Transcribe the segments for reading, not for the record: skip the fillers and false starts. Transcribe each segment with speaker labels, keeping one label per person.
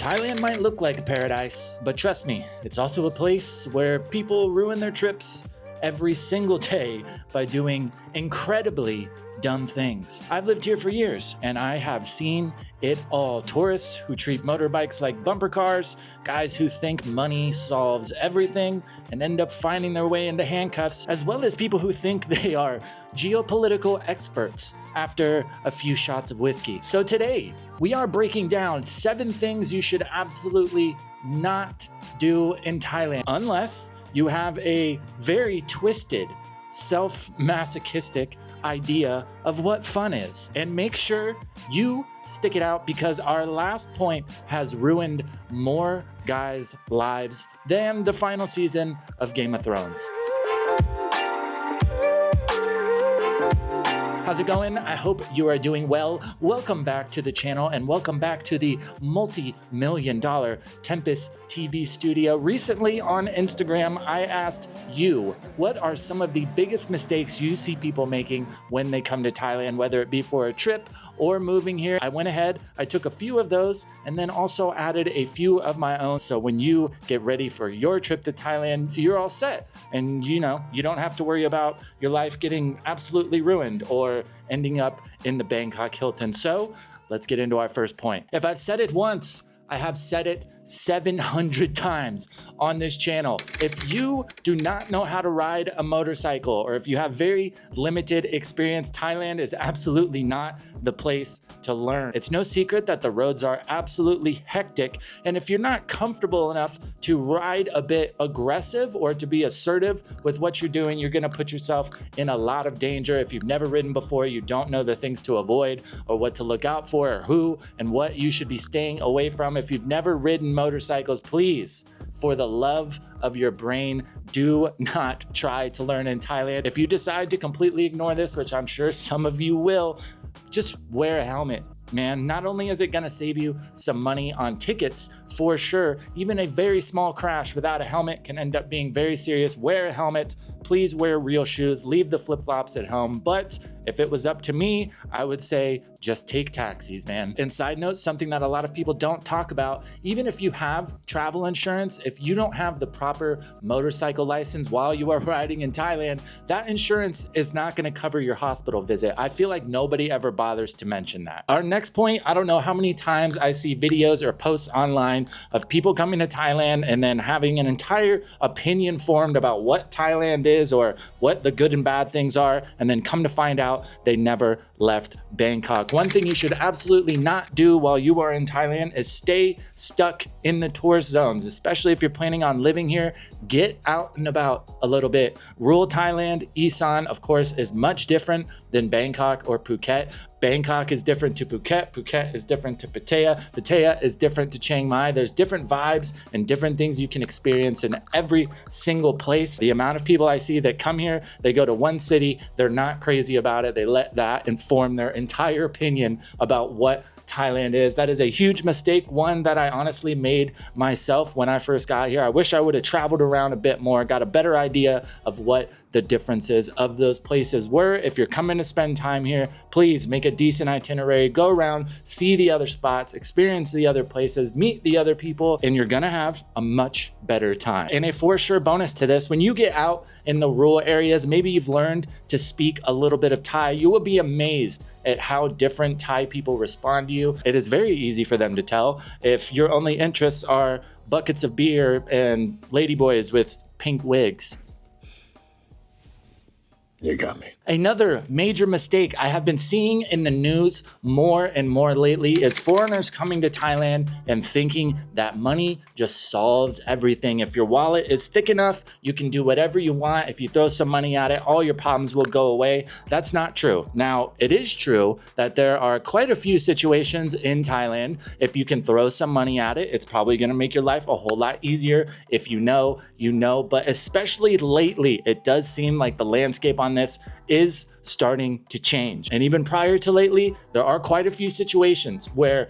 Speaker 1: Thailand might look like a paradise, but trust me, it's also a place where people ruin their trips every single day by doing incredibly dumb things. I've lived here for years and I have seen it all. Tourists who treat motorbikes like bumper cars, guys who think money solves everything and end up finding their way into handcuffs, as well as people who think they are geopolitical experts after a few shots of whiskey. So today, we are breaking down 7 things you should absolutely not do in Thailand, unless you have a very twisted, self-masochistic idea of what fun is. And make sure you stick it out because our last point has ruined more guys' lives than the final season of Game of Thrones. How's it going? I hope you are doing well. Welcome back to the channel and welcome back to the multi-million-dollar Tempus TV studio. Recently on Instagram, I asked you, what are some of the biggest mistakes you see people making when they come to Thailand, whether it be for a trip or moving here? I went ahead, I took a few of those and then also added a few of my own. So when you get ready for your trip to Thailand, you're all set. And you don't have to worry about your life getting absolutely ruined or ending up in the Bangkok Hilton. So let's get into our first point. If I've said it once, I have said it 700 times on this channel. If you do not know how to ride a motorcycle, or if you have very limited experience, Thailand is absolutely not the place to learn. It's no secret that the roads are absolutely hectic. And if you're not comfortable enough to ride a bit aggressive or to be assertive with what you're doing, you're gonna put yourself in a lot of danger. If you've never ridden before, you don't know the things to avoid or what to look out for or who and what you should be staying away from. If you've never ridden motorcycles, please, for the love of your brain, do not try to learn in Thailand. If you decide to completely ignore this, which I'm sure some of you will, just wear a helmet. Man, not only is it gonna save you some money on tickets, for sure, even a very small crash without a helmet can end up being very serious. Wear a helmet, please wear real shoes, leave the flip-flops at home. But if it was up to me, I would say just take taxis, man. And side note, something that a lot of people don't talk about, even if you have travel insurance, if you don't have the proper motorcycle license while you are riding in Thailand, that insurance is not gonna cover your hospital visit. I feel like nobody ever bothers to mention that. Our next point, I don't know how many times I see videos or posts online of people coming to Thailand and then having an entire opinion formed about what Thailand is or what the good and bad things are, and then come to find out they never left Bangkok. One thing you should absolutely not do while you are in Thailand is stay stuck in the tourist zones, especially if you're planning on living here. Get out and about a little bit. Rural Thailand, Isan, of course, is much different than Bangkok or Phuket. Bangkok is different to Phuket. Phuket is different to Pattaya. Pattaya is different to Chiang Mai. There's different vibes and different things you can experience in every single place. The amount of people I see that come here, they go to one city, they're not crazy about it. They let that inform their entire opinion about what Thailand is. That is a huge mistake, one that I honestly made myself when I first got here. I wish I would have traveled around a bit more, got a better idea of what the differences of those places were. If you're coming to spend time here, please make a decent itinerary, go around, see the other spots, experience the other places, meet the other people, and you're gonna have a much better time. And a for sure bonus to this, when you get out in the rural areas, maybe you've learned to speak a little bit of Thai, you will be amazed at how different Thai people respond to you. It is very easy for them to tell if your only interests are buckets of beer and ladyboys with pink wigs.
Speaker 2: You got me.
Speaker 1: Another major mistake I have been seeing in the news more and more lately is foreigners coming to Thailand and thinking that money just solves everything. If your wallet is thick enough, you can do whatever you want. If you throw some money at it, all your problems will go away. That's not true. Now, it is true that there are quite a few situations in Thailand. If you can throw some money at it, it's probably gonna make your life a whole lot easier. If you know, you know. But especially lately, it does seem like the landscape on this is starting to change. And even prior to lately, there are quite a few situations where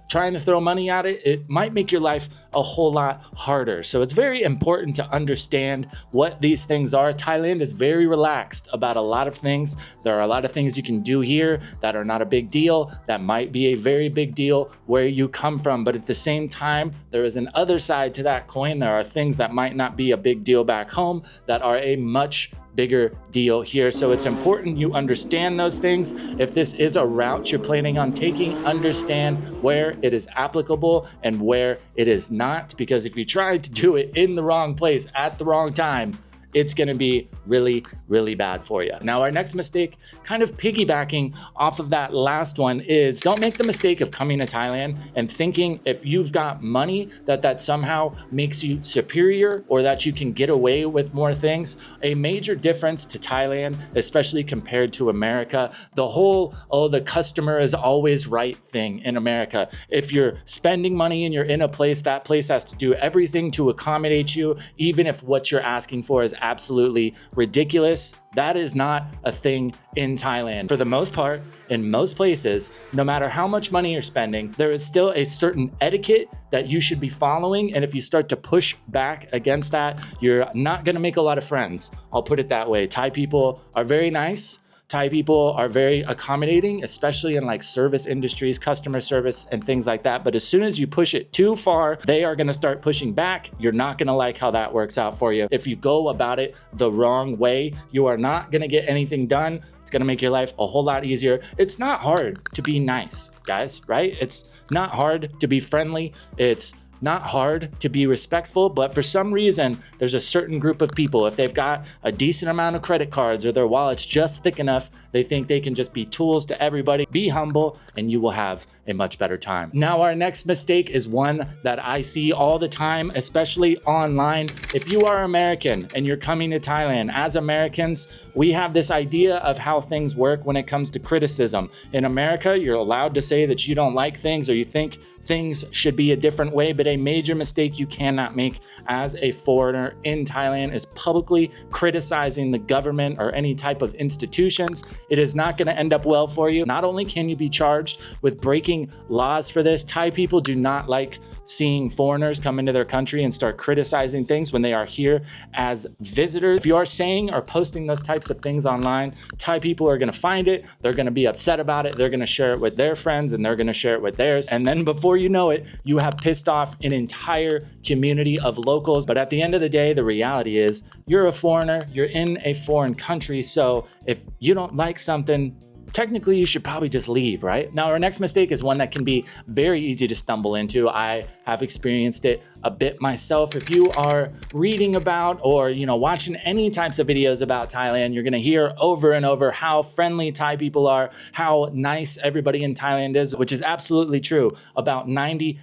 Speaker 1: trying to throw money at it, it might make your life a whole lot harder. So it's very important to understand what these things are. Thailand is very relaxed about a lot of things. There are a lot of things you can do here that are not a big deal, that might be a very big deal where you come from. But at the same time, there is an other side to that coin. There are things that might not be a big deal back home that are a much bigger deal here. So it's important you understand those things. If this is a route you're planning on taking, understand where it is applicable and where it is not, because if you try to do it in the wrong place at the wrong time, it's gonna be really, really bad for you. Now, our next mistake, kind of piggybacking off of that last one, is don't make the mistake of coming to Thailand and thinking if you've got money that somehow makes you superior or that you can get away with more things. A major difference to Thailand, especially compared to America, the whole, oh, the customer is always right thing in America. If you're spending money and you're in a place, that place has to do everything to accommodate you, even if what you're asking for is absolutely ridiculous. That is not a thing in Thailand. For the most part, in most places, no matter how much money you're spending, there is still a certain etiquette that you should be following. And if you start to push back against that, you're not gonna make a lot of friends. I'll put it that way. Thai people are very nice. Thai people are very accommodating, especially in like service industries, customer service and things like that. But as soon as you push it too far, they are gonna start pushing back. You're not gonna like how that works out for you. If you go about it the wrong way, you are not gonna get anything done. It's gonna make your life a whole lot easier. It's not hard to be nice, guys, right? It's not hard to be friendly. It's not hard to be respectful, but for some reason, there's a certain group of people, if they've got a decent amount of credit cards or their wallet's just thick enough, they think they can just be tools to everybody. Be humble and you will have a much better time. Now, our next mistake is one that I see all the time, especially online. If you are American and you're coming to Thailand, as Americans, we have this idea of how things work when it comes to criticism. In America, you're allowed to say that you don't like things or you think things should be a different way, but a major mistake you cannot make as a foreigner in Thailand is publicly criticizing the government or any type of institutions. It is not going to end up well for you. Not only can you be charged with breaking laws for this, Thai people do not like seeing foreigners come into their country and start criticizing things when they are here as visitors. If you are saying or posting those types of things online, Thai people are gonna find it, they're gonna be upset about it, they're gonna share it with their friends and they're gonna share it with theirs. And then before you know it, you have pissed off an entire community of locals. But at the end of the day, the reality is you're a foreigner, you're in a foreign country. So if you don't like something, technically you should probably just leave, right? Now, our next mistake is one that can be very easy to stumble into. I have experienced it a bit myself. If you are reading about or, watching any types of videos about Thailand, you're gonna hear over and over how friendly Thai people are, how nice everybody in Thailand is, which is absolutely true about 95%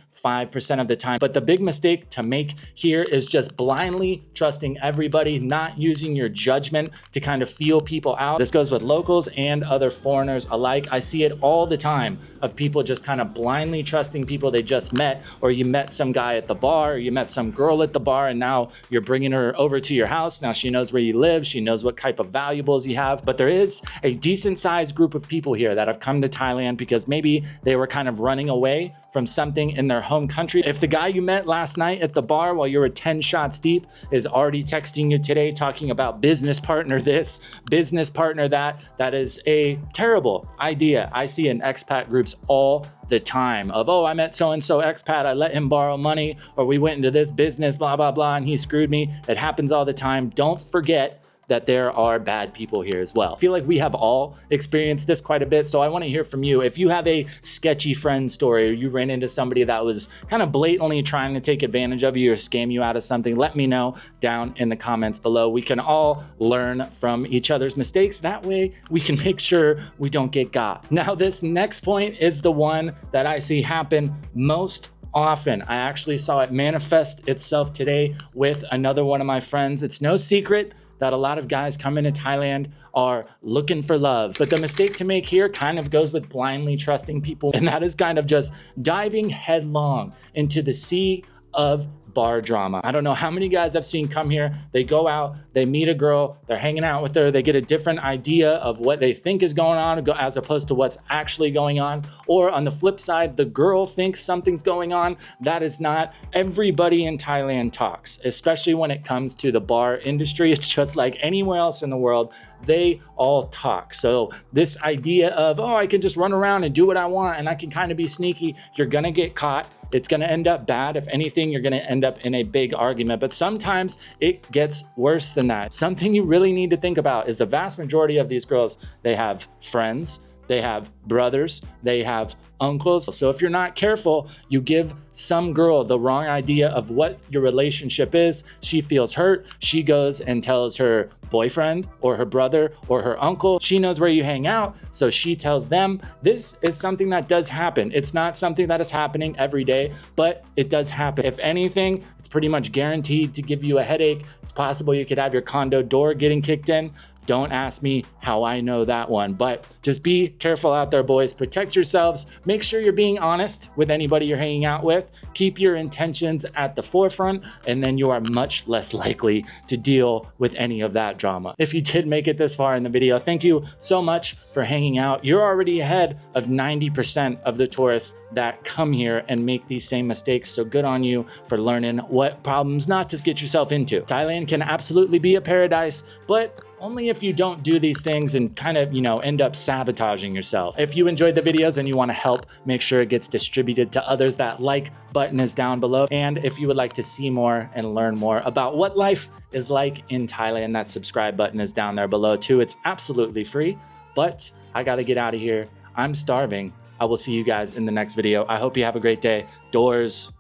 Speaker 1: of the time. But the big mistake to make here is just blindly trusting everybody, not using your judgment to kind of feel people out. This goes with locals and other foreigners alike. I see it all the time of people just kind of blindly trusting people they just met, or you met some guy at the bar, or you met some girl at the bar, and now you're bringing her over to your house. Now she knows where you live, she knows what type of valuables you have. But there is a decent sized group of people here that have come to Thailand because maybe they were kind of running away from something in their home country. If the guy you met last night at the bar while you were 10 shots deep is already texting you today talking about business partner this, business partner that, that is a terrible idea. I see in expat groups all the time of, oh, I met so-and-so expat, I let him borrow money, or we went into this business, blah, blah, blah, and he screwed me. It happens all the time. Don't forget that there are bad people here as well. I feel like we have all experienced this quite a bit, so I wanna hear from you. If you have a sketchy friend story or you ran into somebody that was kind of blatantly trying to take advantage of you or scam you out of something, let me know down in the comments below. We can all learn from each other's mistakes. That way we can make sure we don't get got. Now, this next point is the one that I see happen most often. I actually saw it manifest itself today with another one of my friends. It's no secret that a lot of guys come into Thailand are looking for love. But the mistake to make here kind of goes with blindly trusting people, and that is kind of just diving headlong into the sea of bar drama. I don't know how many guys I've seen come here, they go out, they meet a girl, they're hanging out with her, they get a different idea of what they think is going on as opposed to what's actually going on. Or on the flip side, the girl thinks something's going on. That is not. Everybody in Thailand talks, especially when it comes to the bar industry. It's just like anywhere else in the world, they all talk. So this idea of, oh, I can just run around and do what I want and I can kind of be sneaky, you're gonna get caught. It's gonna end up bad. If anything, you're gonna end up in a big argument. But sometimes it gets worse than that. Something you really need to think about is the vast majority of these girls, they have friends, they have brothers, they have uncles. So if you're not careful, you give some girl the wrong idea of what your relationship is. She feels hurt. She goes and tells her boyfriend or her brother or her uncle. She knows where you hang out, so she tells them. This is something that does happen. It's not something that is happening every day, but it does happen. If anything, it's pretty much guaranteed to give you a headache. It's possible you could have your condo door getting kicked in. Don't ask me how I know that one, but just be careful out there, boys. Protect yourselves. Make sure you're being honest with anybody you're hanging out with. Keep your intentions at the forefront, and then you are much less likely to deal with any of that drama. If you did make it this far in the video, thank you so much for hanging out. You're already ahead of 90% of the tourists that come here and make these same mistakes. So good on you for learning what problems not to get yourself into. Thailand can absolutely be a paradise, but only if you don't do these things and kind of, end up sabotaging yourself. If you enjoyed the videos and you want to help make sure it gets distributed to others, that like button is down below. And if you would like to see more and learn more about what life is like in Thailand, that subscribe button is down there below too. It's absolutely free, but I got to get out of here. I'm starving. I will see you guys in the next video. I hope you have a great day. Doors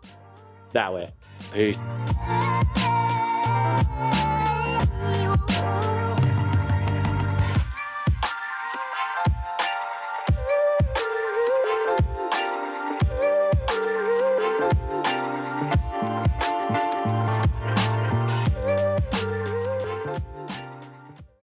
Speaker 1: that way. Peace.